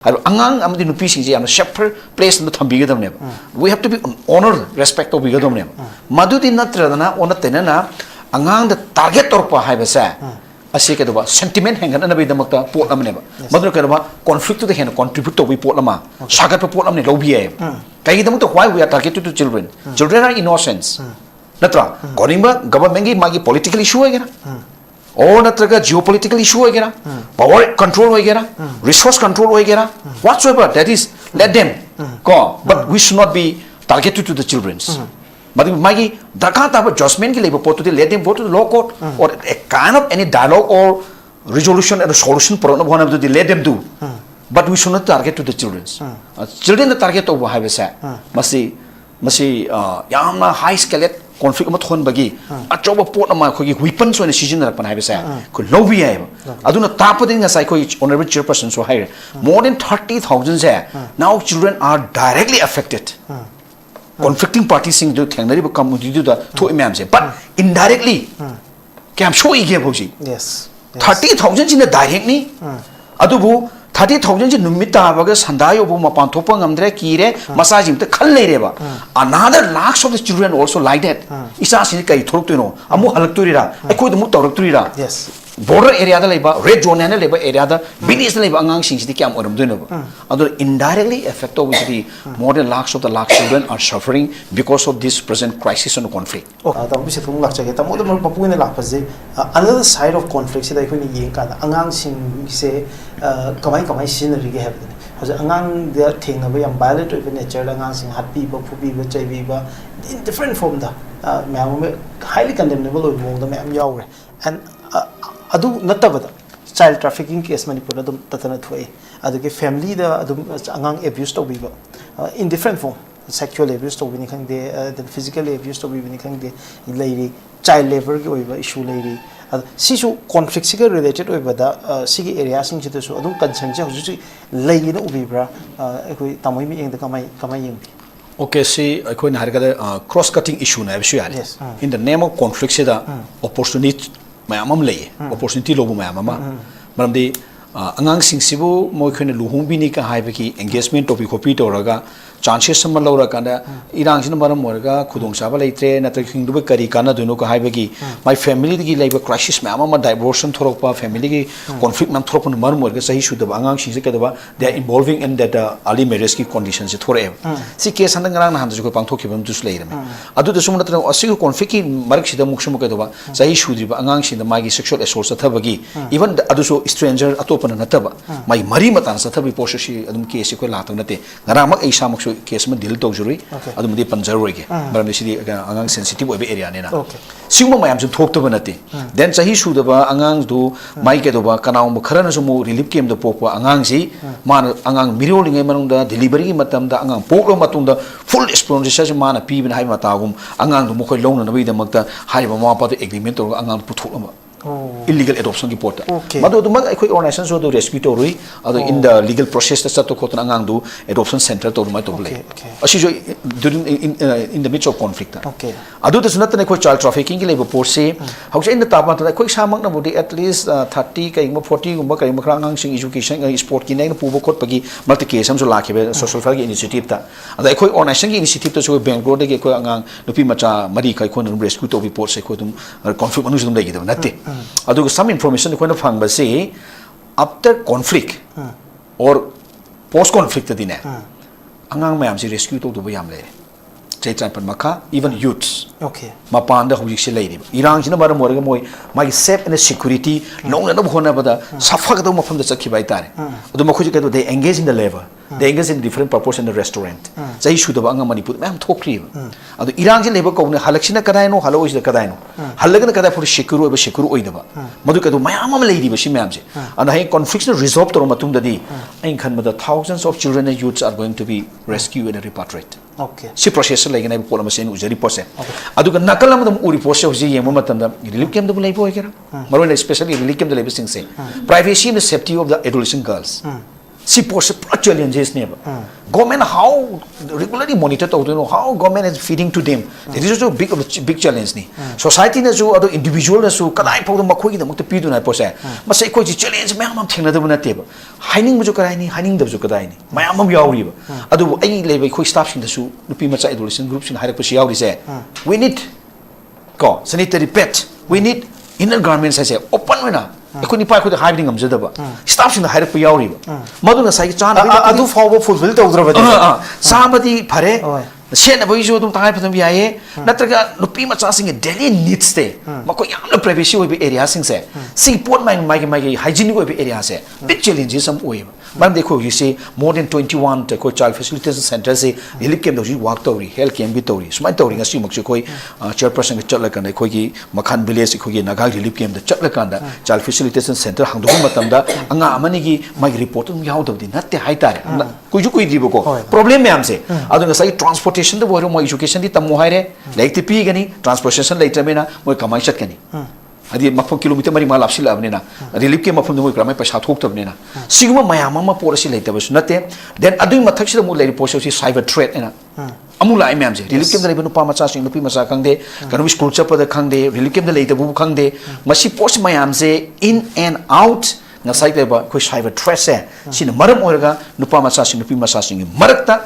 Angang amdi nupi singji am shepherd place no thambigadam ne. We have to be honor respect of bigadam ne. Madudi natradana onatena na angang the target torpa haibasa. Asi ke doba sentiment hengan na bidamakta pot am ne ba. Madru ke doba conflict to the hen contribute to we pot lama. Sagat pot am ne lobby e. Kai damu to why we are targeted to children. Children are innocents. Natra konimba government gi magi political issue agera. Or natraga geopolitical issue agera. Power control agera. Resource control agera. Whatsoever that is, let them go. But we should not be targeted to the children's. But magi dakata adjustment ki labor pot to let them go to the law court or a kind of any dialogue or resolution and a solution problem one of the let them do. But we should not target to the children's. Children the target of Havesa masi yamna high skeleton conflict mat khon bagi achoba pot ama khogi weapons on season rak panai besa ko lobby ai aduna tapading asai khoi honorable chairperson so hire more than 30,000 se now children are directly affected conflicting parties sing do thangnari ba community do to imam se but indirectly kam show ige bhoji yes 30,000 in the direct ni adubu 30,000 numita baga sandayo bu mapan thopa ngamdre kire masajim te khal nei reba another lakhs of the children also like that isa sin kai thorok to no amu halak to rira ekoi mu torok to rira yes border area da leba red zone na leba area da village da leba angang sing sidi kyam oram do no adu indirectly affect of the more than lakhs of the lakh children are suffering because of this present crisis and conflict ta bi se thum lak chage ta mo do papu ne lak paje another side of conflict se da khoi ni yeng ka angang sing se kamai sin ri ge have hoje angang they thing na ba yam violent of nature da angang sing happy ba phubi ba chai bi ba in different form da highly condemnable of mo da me am yaw and adu natabada child trafficking case manipur adum tatana thoi aduge family da adum angang abuse to biba in different form sexual abuse to bini khang de then physically abuse to bini khang de lairi child labor gi oiba issue lairi sisu conflict siga related oiba da sigi area sing chitu so adum concern je huju lai na ubibra ekoi tamoi mi eng da kamai yeng okay see ekoi na harga cross cutting issue na issue ali in the name of conflict se da opportunity mayamam lay opportunity lobu mayamama maramdi angang sing sibu moi khone luhung bini ka haibaki engagement topic copy to raga chances sama laura kana irang sin maram morga khudong saba leitre natra hingdu kari kana duno ka haibaki my family gi laiba crisis mayamama diversion thorokpa family gi conflict nam thorokun mar morga sahi sudaba angang sing se kadaba they are involving in that early marriage ki conditions se thore si case han ngarang na han ju ko pangthokibam dus leirame adu de sum natra asigu conflict ki marak sida muksum kadaba sahi sudriba angang sin da magi sexual assault thabagi even adu so stranger atopana nataba mai mari matan sathabi poshi adum case ko latang nate ngara mak isa mak case ma deal to juri adum di panjaroi ge maram sidi angang sensitive obe area ne na singma mayam jum thok to banate then sahi su da ba angang du mai ke do ba kanaw mo kharana su mo relief camp da pokwa angang si man angang mirioling ai manung da delivery gi matam da angang poklo matung da full exploitation mana pi bin hai matagum angang du mo khoi longna na bi da makta hai ba ma pa to agreement to angang puthok ma illegal adoption report madu du mag ekoi organization so do rescue to rui adu in the legal process ta to khotna angang du adoption center to mai to blai asi jo during in the midst of conflict adu ta sunat na ekoi child trafficking ki labor force se hausa in the tapa ta ekoi samak na bodi at least 30 kai 40 gumba kai makra angang sing education sport ki nai na pubo khot pagi multi case am so lakhe social welfare initiative ta adu ekoi organization ki initiative to so bangalore de ekoi angang nupi macha mari kai khon rescue to report se ko dum conflict anu dum dai gi natte some information ko na phang ba se after conflict or post conflict dine angang mayam si rescue to do ba yam le chai chan pan makha even youths mapan da hujik se leiri irang jina bar morga moi mai safe and security long na bhona bada safa ga do mafam da chakhi bai tare adu makhuji ka do they engage in the labor they engage in different purpose in the restaurant chai shu da anga manipur mam thokri adu irang je labor ko ne halaksina kadai no halo is da kadai no halagna kadai for secure ba secure oi da ba madu ka do mayam am leiri ba si mayam je and hai conflict resolve to matung da di ain khan ma da thousands of children and youths are going to be rescued and repatriated si process like na ko ma sen ujari pose adu ka nakal am uri pose hoji yema matam da relief camp da lai po ekera marone especially relief camp da lai sing se privacy and safety of the adolescent girls si post challenges ne government how regularly monitor to know how government is feeding to them. This is also big challenge ni. Society na so other individual na so kadai pau ma khoi gi da muk te pi du na po se ma sai ko ji challenge ma am thengna da bu na te ba hiding bu jo kadai ni hiding da bu jo kadai ni ma am yaw ri ba adu ai le bai khoi staff sing da su nupi ma cha adolescent group sin haira po si yaw ri se we need ko sanitary pet we need inner garments I say open we na ko ni pa ko da hiding am jada ba staff sin haira po yaw ri ba madu na sai cha na adu forward fulfill to udra ba samadi phare Siya na boy jo tum tangai patam biaye natraga nupi macha sing daily needs te mako yamna privacy oi area sing se sing port mai hygienic oi area se big challenges sam oi man dekho you say more than 21 te ko child facilitation center se relief camp doji work tori health camp bi tori smai tori nga si mokse koi chairperson ke chatla kan khoi gi makhan village khoi gi naga relief camp da chatla kan da child facilitation center hangdo matam da anga amani gi mai report um yaw do di natte hai tare koi ju koi di ko problem me am se adu nga sai transportation the boy mo education di tamu haire like the pi gani transportation later me na mo kamai chat gani adi mafam kilometer mari mal apsil abne na relief ke mafam mo kramai paisa thok tabne na sigma mayam ma policy later bas nate then adu mathak sida mo lai policy si cyber threat na amula ai ma'am je relief ke da no pa macha sing no pi macha khang de kanu school chapa da khang de relief ke da later bu khang de masi post mayam je in and out na sai ba ko cyber threat se sin maram oraga no pa macha sing no pi macha sing marakta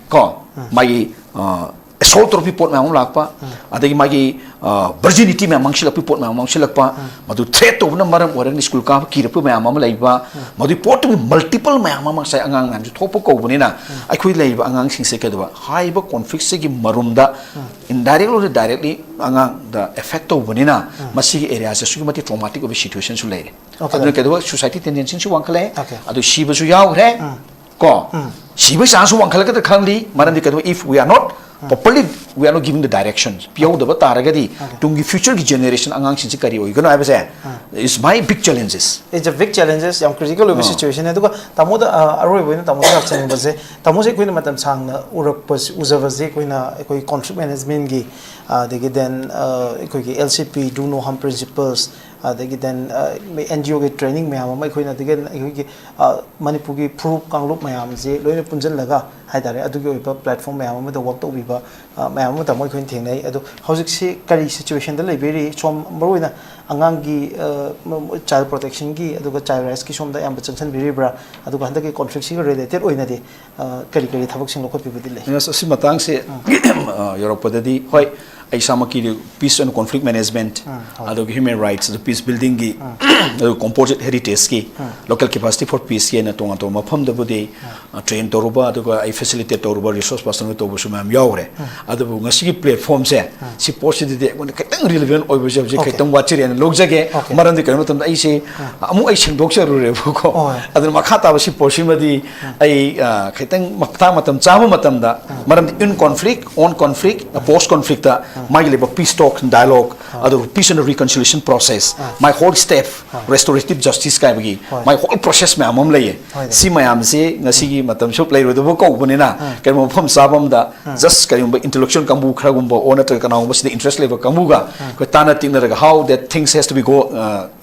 ko mai assault of people ma lakpa adagi magi virginity ma mangshilak people ma mangshilakpa madu threat of na maram orang ni school ka kirpu ma ma laiba madu port multiple ma sai angang nam thopo ko bunina ai khui laiba angang sing se kedwa high ba conflict se gi marum da indirectly or directly angang the effect of bunina masi area se su mati traumatic of situation su lai aduna kedwa society tendency su wankale adu shiba su yaw re ko shiba sa su wankale ka khangli maram di kedwa if we are not properly we are not giving the directions piau da taragadi tungi future ki generation angang sin si kari oi gano ai base is my big challenges it's a big challenges yam critical of situation edu tamo da aroi boina tamo da chang base tamo se koina matam sang na urak pas uzawaze koina koi conflict management gi degi then koi ki LCP do no harm principles degi then NGO ki training me ama koina degi koi ki manipur ki proof kanglup mayam je loina punjan laga haidare adu ki oipa platform me ama da work to biba mayam ta moi koin thengnai adu hojik si kari situation da leberi som baroina angang gi child protection gi adu child rights ki som da yam changchan biribra adu handa ki conflict si related oina de kari thabak sing lokot bibudi lai yes si matang se Europe da di hoi ai samaki peace and conflict management adu human rights the peace building gi composite heritage ki local capacity for peace ki na tonga to mafam da budi train toruba adu ai facilitate toruba resource person to bu sumam yaure adu ngasi ki platform se si post de ketang relevant oi bu je ketang watcher and logjage maran de kanu tam ai se amu ai singdok se ru re bu ko adu makha ta si post ma di ai ketang makta matam chama matam da maran in conflict on conflict post conflict da my peace talk and dialogue adu peace and reconciliation process my whole step restorative justice kai bagi my whole process me amam lay si mayam se ngasi gi matam shop lay ro do ko bunina kai mo phom sabam da just kai intellectual kambu khra gumbo ona to kana mo si interest level kambu ga ko tana ting na how that things has to be go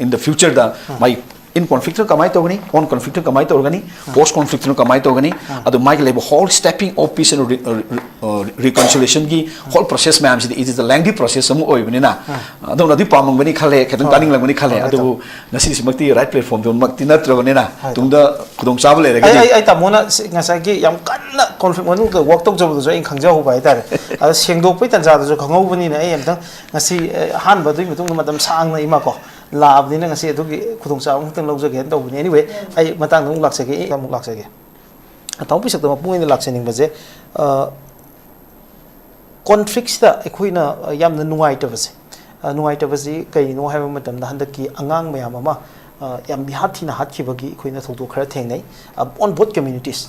in the future da my in conflict kamai to gani on conflict kamai to gani post conflict kamai to gani adu my level whole stepping of peace and reconciliation gi whole process ma'am it is a lengthy process amu oi bani na adu na di pamang bani khale ketang taning lang bani khale adu nasi simakti right platform do makti na tro bani na tungda khudong chab le ga ai tamona ngasai gi yam kanna conflict manu ka work tok job do so in khangja ho bai tar adu sengdok pai tan ja do so khangau bani na ai amtang ngasi han ba dui mutung matam sang na ima ko lab ni ngasi adu gi khudong chab ngtang log jage do bani anyway ai matang nung lak sege amuk lak sege ataw pisak ta mapung ni lak sening baje conflicts da ekhoi na yam na nungai ta base nungai ta base kai no ha matam da handak ki angang mayam ama yam bi hathi na hathi bagi ekhoi na thok khara thengnai on both communities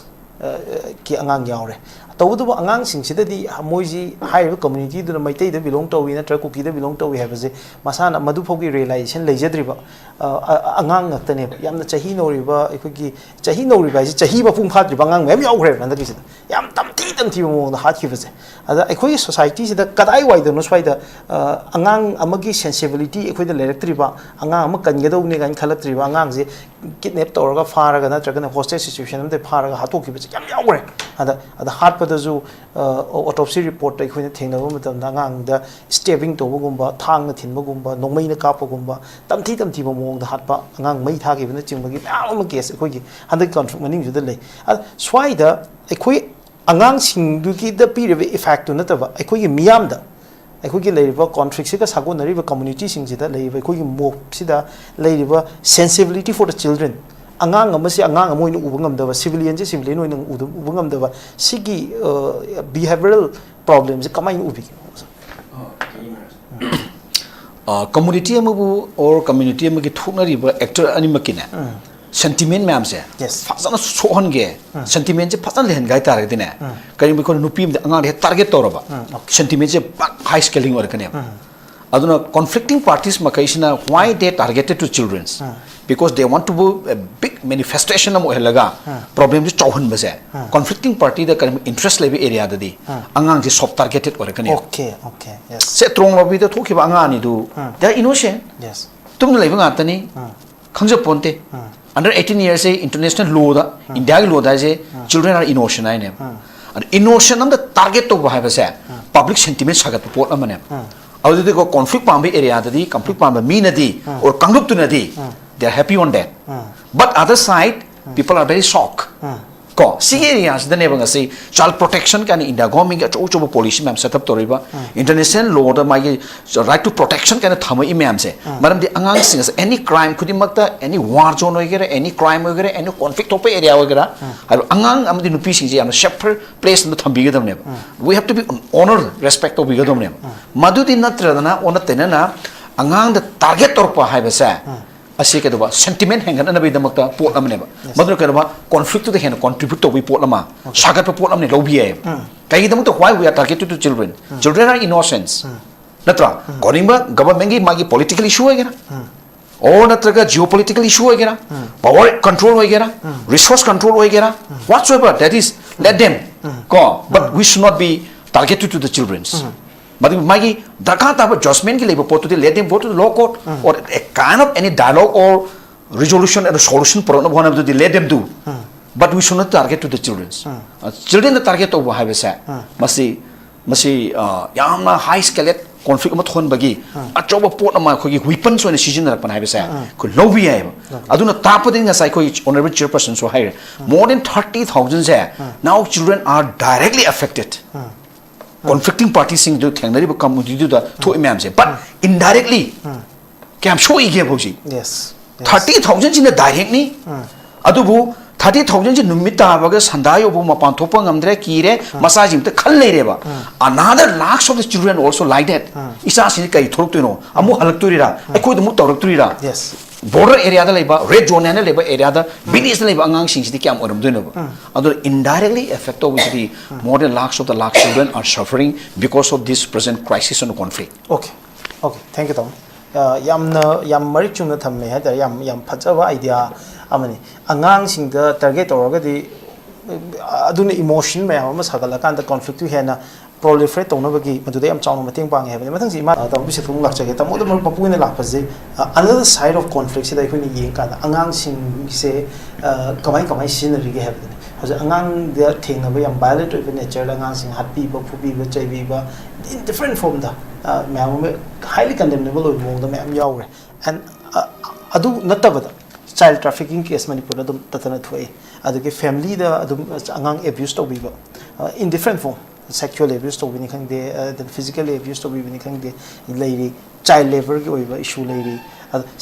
ki angang yaure tawdu angang sing sida di moiji higher community du maitai da belong to wi na tra kuki da belong to wi ha base masana madu phogi realization leijadriba angang ngakta ne yamna chahi no riba ekhoi chahi no riba ji chahi ba pung phat riba angang mem yaure na da ki yam tamti mo na hathi base ada ekhoi society sida kadai wai da no swai da angang amagi sensibility ekhoi da lerectriba angang am kan gedo ne gan khalaktriba angang je kidnap tawraga faraga natragana hostage situation amde faraga hatokibase yam yawre ada hatpadazu autopsy report tai khoina thengnaba matamda angang da stabbing tobagumba thangna thinbagumba nongmaina kapagumba tamthi ba mongda hatpa angang mai thagibana chingmagi myam case khoigi handak conflict maning juda lei swaida ekhoi angang singduki da piribe effect nataba ekhoi miyam da अखोगी लेरिबा conflict से का sago नरिबा community सिंग जिदा लेरिबा अखोगी मोब सिदा लेरिबा sensibility for the children अंगांग अमसे अंगांग अमोइन उबंगमदबा सिविलियन से सिविलियन ओइन उबंगमदबा सिगी बिहेवियरल प्रॉब्लम से कमाइन उबि कम्युनिटी अमबु और कम्युनिटी अमगी थुनरिबा एक्टर अनिमकिने sentiment मैम से फजन सोहन गे sentiment से फजन लेहन गाय तारगे दिने कहीं भी कोई नुपीम दे अंगार है टारगेट तोरबा sentiment से हाई स्केलिंग और कने अदुना conflicting parties मकाइशना why they targeted to children because they want to do a big manifestation of लगा problem जो चौहन बसे conflicting party दा कहीं interest लेवे area दा दी अंगार से soft targeted और कने okay yes से strong लबी तो थोकी अंगार नहीं दो they are innocent तुम लेवे गाता नहीं खंजो पोंते under 18 years say international law da India law da say children are innocent I name and innocent am the target to have say public sentiment sagat report amane adu de ko conflict pambi area da di conflict pamba mi na di or kangrup tu na di they are happy on that but other side people are very shocked ko si areas da ne bang say child protection kan India government ga cho policy ma'am set up toriba international law da my right to protection kan thama imam se maram di angang sing any crime kudimakta any war zone wagera any crime wagera any conflict top area wagera angang am di nupi sing je am shepherd place na thambi ga damne we have to be honor respect of ga damne madu di natra na onatena na angang da target torpa haiba sa असी के दबा sentiment हैंगन नबी दमकता pot अमने बा mother के दबा conflict तो हेन contribute तो भी पोट अमा सागत पे पोट अमने लोबी है कई दम तो why we are targeted to children are innocence नत्रा गोनिंबा गवर्नमेंट की मागी पॉलिटिकल इशू है ना और नत्रगा जियोपॉलिटिकल इशू है ना पावर कंट्रोल है ना रिसोर्स कंट्रोल है ना whatsoever that is let them को but we should not be targeted to the childrens but magi dakha ta judgment ki lebo potu let them go to the law court or a kind of any dialogue or resolution and a solution problem one of the let them do but we should not target to the children the target of have sa masi yamna high scale conflict ma thon bagi achoba pot ma khogi weapons on season rak pan have sa ko lobby hai aduna tapadin ga sai ko honorable chairperson so hire more than 30,000 say now children are directly affected conflicting parties sing do thangnari ba community da tho imam se but indirectly kam show ige boji yes 30,000 jin direct ni adubu 30,000 jin numita baga sandayo bu mapan thopa ngamdre kire masajim te khal nei reba another lakhs of the children also like that isa sin kai thoruk to no amu halak to rira akoi mu toruk to rira yes border area da leba red zone na leba area da village da leba angang sing sidi kyam oram doino ba adu indirectly affect obviously more than lakhs of the lakh children are suffering because of this present crisis and conflict okay thank you tom yam marik chung na thamme ha da yam phajaba idea amani angang sing da target toroga di aduna emotion ma ama sagala kan da conflict tu hena proliferate tong na bagi madude am chawna mateng pang he mathang si ma ta bi se thung lak chage ta mo da papu ne lak pase another side of conflict se da khoi ni yeng ka da angang sing se kamai scenery ge have hoja angang they are thing na ba yam violate of nature angang sing hat pi ba phu pi ba chai bi ba in different form da ma highly condemnable of mo da ma am yaure and adu natabada child trafficking case manipur adum tatana thoi adu ke family da adum angang abuse to bi ba in different form sexual abuse to be khang de then physical abuse to be khang de lady child labor ki oiba issue lady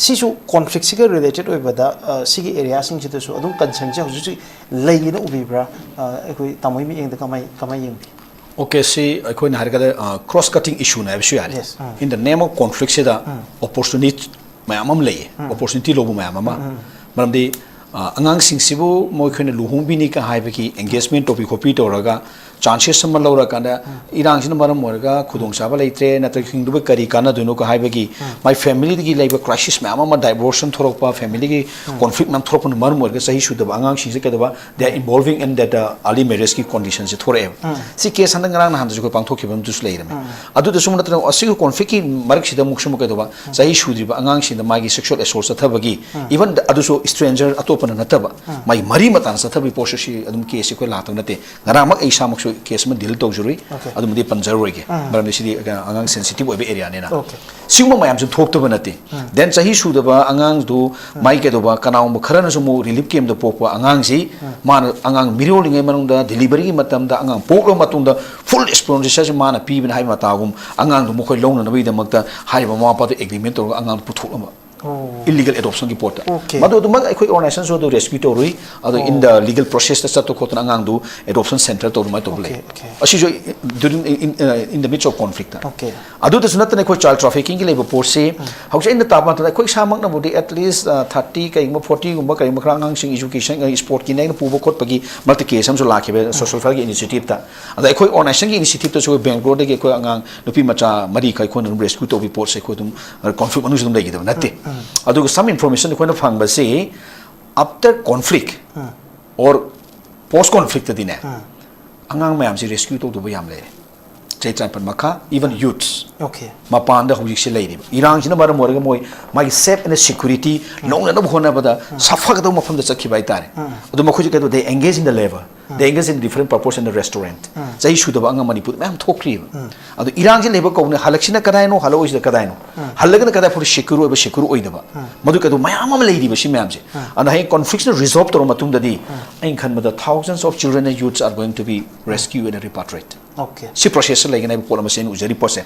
si su conflict si related oiba da si ki area sing chi su adum concern je hoju lei na ubi bra ekoi tamoi mi eng da kamai yeng okay see ekoi na harga cross cutting issue na issue yani in the name of conflict se da opportunity mayamam lei opportunity lobu mayamama maramdi angang sing sibu moi khone luhung bi ni ka haibe ki engagement topic copy to raga chances sama laura kana irang sin maram morga khudong saba leitre na ta hingdu kari kana duno ko haibagi my family gi leiba crisis ma ama divorce thorokpa family gi conflict nam thorokpa maram morga sahi shuda angang sing se kadaba they are involving in that early marriage ki conditions se thore si case han ngarang na han ko pang thokibam dus leire me adu de sumna tra asi conflict ki marak sida muksum kadaba sahi shudri ba angang sing da magi sexual assault sa thabagi even adu so stranger atopana nataba mai mari matan sa thabi poshi adum case ko la tang nate ngara mak ai samak so case ma deal to juri adum di panjar roige maram si angang sensitive obe area ne na singma mayam su thok to banate then sahi shu da ba angang du mai ke do ba kanaw mo khara na so mo relief came da pokwa angang si man angang mirol ngai manung da delivery gi matam da angang poklo matung da full exploitation mana pi bin hai mata gum angang du mo khoi long na bai da makta hai ba ma pa to agreement to angang puthuk ma illegal adoption ki porta madu du mag ekoi organization so do rescue to rui ado in the legal process ta to khotna angang du adoption center to ma to ble asi jo during in the midst of conflict adu ta sunat ne khoi child trafficking ki leba por se hausa in the tapa ta khoi samak na bodi at least 30 kai 40 gumba kai makra angang sing education sport ki ne pu bo khot pagi multi case am so la khebe social welfare ki initiative ta ado khoi organization ki initiative to so bangalore de khoi angang nupi macha mari kai khon rescue to report se khoi dum conflict manu dum legi da natte adugo some information ko na phang ba se after conflict or post conflict dine angang mayam si rescue to do yam le chaitan pan makha even youths mapan da hujik se leiri irang sina bar morga moi my safe and security long na bhona bada safa ga mafam da chakhi bai tare adu makhuji ka they engage in the labor they engage in different purpose in the restaurant jai shu da anga manipur mam thokri adu irang je labor ko ne halaksina kadai no halo is da kadai no halaga kadai for secure oi da ba madu ka do mayam am leiri ba si mam je and hai conflict resolve to matum da di ain khan da thousands of children and youths are going to be rescued and repatriated si process like na pola masen ujari pose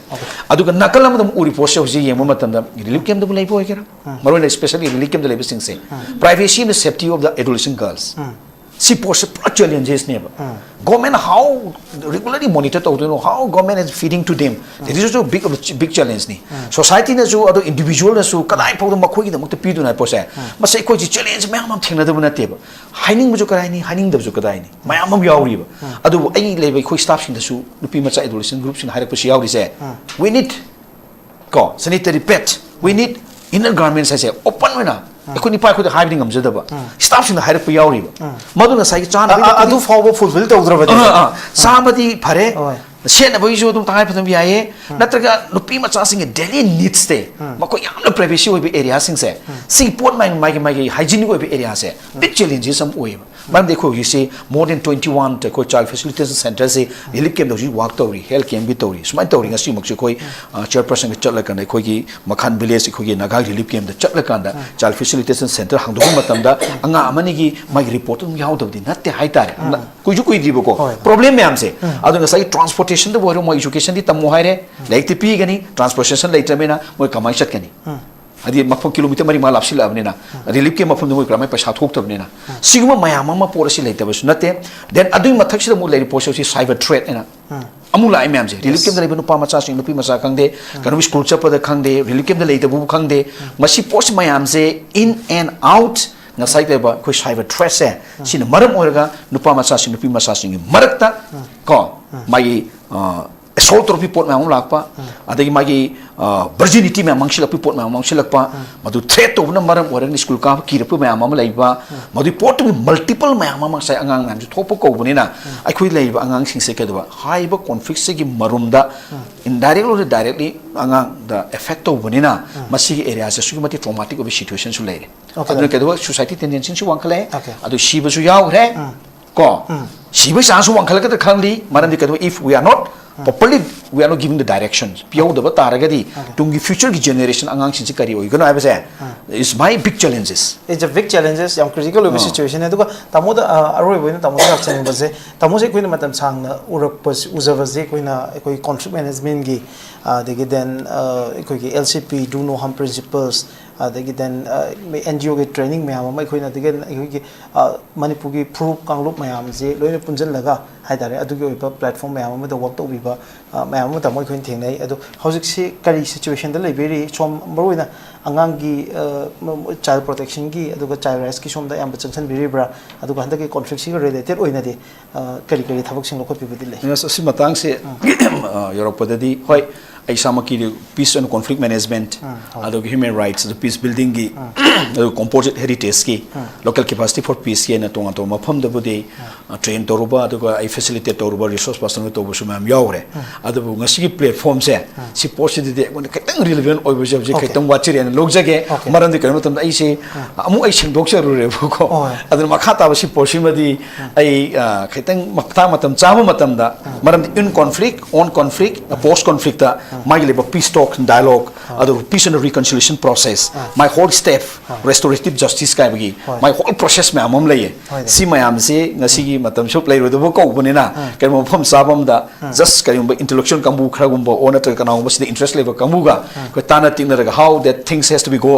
aduga nakala madam uri pose hoji yema matam da relief camp da lay boy kera marone especially relief camp da lay sing se privacy and safety of the adolescent girls si pose challenges ne government how regularly monitor to know how government is feeding to them there is also big challenge ni society na so ado individual na so kadai pau da makhoi da mukta pidu na pose ma sai ko ji challenge ma am thengna da bana te ba hiding bu jo kadai ni hiding da jo kadai ni ma am yauri ba adu ai lebai khoi staff sing da su nupi macha adolescent group sing harak pasi yauri se we need ko sanitary pads we need inner garments I say open na ko ni pa ko da hiding am jada ba staff sing harak pa yauri ba madu na sai chan adu fawo fulfill to udra ba samadi phare sena boi jo dum tangai phadam yae natraga nupi macha sing daily needs te mako yamna privacy oi area sing se sing port my hygienic oi area se big challenges am oi man dekho you see more than 21 ko child facilitation center se relief camp do work tori health camp bi tori smai tori ngasi mak khoi chairperson ke chatla kan khoi gi makhan village khoi gi naga relief camp da chatla kan da child facilitation center hang do matam da anga amani gi my report um yaw do di natte hai tare kuju kui di ko problem me am se adu ngasai transportation da boiro mo education di tamu haire like ti pi gani transportation later me na mo kamai chat kani adi mafam kilometer mari ma lapsi labne na relief ke mafam mo kramai paisa thok tabne na sigma mayama ma porasi later bas nate then adu mathak sida mo lai posi cyber threat na amula I am relief camp da lebanu pa macha sing nupi macha khangde kanu school chapa da khangde relief camp da leita bu khangde masi post mayam se in and out na site ba ko cyber threat se sin maram orga nupa macha sing nupi macha sing marakta ko mai assault report ma lakpa adagi magi virginity ma mangshil report ma mangshil lakpa madu threat to na maram orang school ka ki repu ma ma laiba madu report multiple ma ma sai angang nam thopo ko bunina akhoi laiba angang sing se kedwa haiba conflict se gi marumda indirectly or directly angang the effect to bunina masi area se sugmati traumatic of situation su lai adu kedwa society tendency su wangkhale adu shiba su yaw re ko shiba sa su wangkhale ka khangli maram di kedwa if we are not properly we are not giving the directions pio da taragadi tungi future ki generation angang sin kari oi gano ai is my big challenges it's a big challenges yam critical of situation edu tamo da aroi boina tamo da chang ba se tamo se koina matam chang na urak pas uzava je koina koi conflict management gi then koi ki LCP do no harm principles adagi then NGO ge training mayam ama khoi na dige gi Manipur gi proof kanglup mayam je loina punjal laga haidare adugi oiba platform mayam ama da work to biba mayam ama da moi khoi theng nei adu hojik si kari situation da leberi som maroina angang gi child protection gi aduga child rights ki som da yam changsan biri bra aduga handa gi conflict si related oina de kari kari thabak sing lokot bibudi le yes si matang se Europe da di hoi ai sama ki peace and conflict management adu human rights the peace building gi composite heritage ki local capacity for peace ki na tonga to mafam da budi train toruba adu ai facilitate toruba resource person to bu sumam yaure adu ngasi ki platform se si post de ketang relevant oi bu je ketang watch re log jage maran de kanu tam ai se amu ai sing dok ru re bu ko adu makha ta si post ma di ai ketang makta matam chama matam da maran in conflict on conflict post conflict da my peace talk and dialogue other peace and reconciliation process my whole step restorative justice kai bagi my whole process me amam lay si mayam se ngasi gi matam shop lay ro do ko bunina kai mo phom sabam da just kai intellectual kambu khra gumbo ona to kana mo si interest level kambu ga ko tana ting na how that things has to be go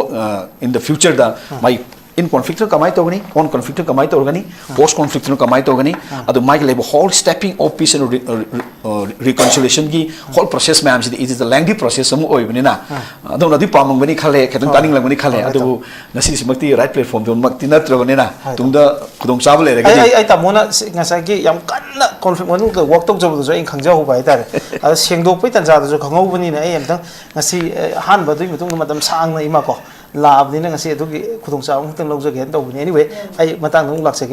in the future da my in conflict kamai to gani on conflict kamai to gani post conflict kamai to gani adu my level whole stepping of peace and reconciliation gi whole process ma'am it is a lengthy process amu oi bani na adu na di pamang bani khale khetang taning lang bani khale adu ngasi simakti right platform don makti natra bani na tungda khudong chab le ga ai tamona ngasa gi yam kanna conflict manu ka work tok job do in khangja hu bai tar adu sengdok pai tan ja do khangau bani na ai am tang ngasi han ba dui mutung matam sang na ima ko lab ni na ngasi adu gi khudong chab mutung log jage do bani anyway ai matang nung lak se